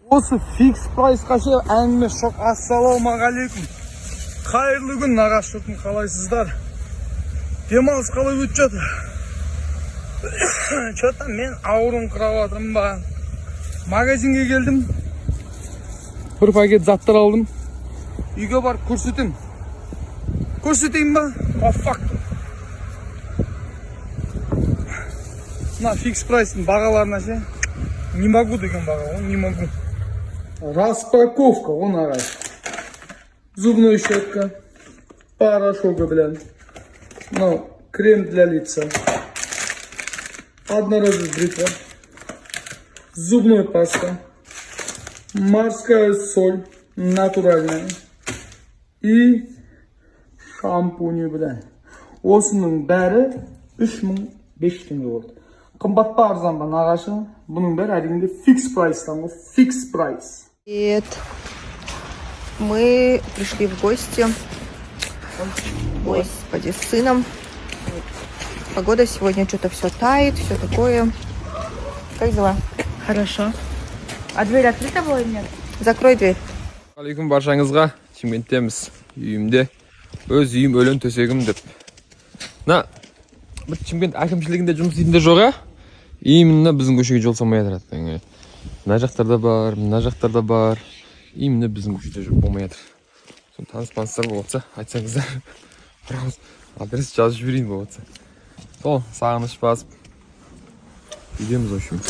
Осы фикс прайс қашы әңгіме шоқ. Ассалаумағалейкум. Қайырлы күн нағаш жұртым, қалайсыздар? Демалыс қалай өтіп жатыр? Что-то мен ауырым қырап жатырмын ба. Магазинге келдім. Бір пакет заттар алдым. Үйге барып көрсетейін. Көрсетейін ба? По факту. Мына фикс прайстың бағаларына ше. Не могу деген баға, не могу. Распаковка, он ағай. Зубная щетка, порошок, блин. Ну, крем для лица. Одноразовая бритва. Зубная паста. Морская соль, натуральная. И шампунь, блин. Осының бәрі 3500 теңге болды. Қымбат па арзан ба нағашы? Бұның бәрі әдегенде фикс прайстан ғой, фикс прайс. Привет. Мы пришли в гости. Господи, с сыном. Погода сегодня что-то все тает, все такое. Как дела? Хорошо. А дверь открыта была или нет? Закрой дверь. Алейкум баршаңызға. Шымкенттеміз. Үйімде. Өз үйім өлен төсегім деп. Бір Шымкент әкімшілігінде жұмыс істейтінде жоқ, а? Именно біздің көшеге жол салмай жатыр. Мына жақтарда бар, мына жақтарда бар. Именно біздің көшеде жоқ болмай жатыр. Соны таныс-таныстар болса, айтсаңыздар. Адрес жазып жіберейін болса. Сол, сағыныш басып. Үйдеміз, в общем.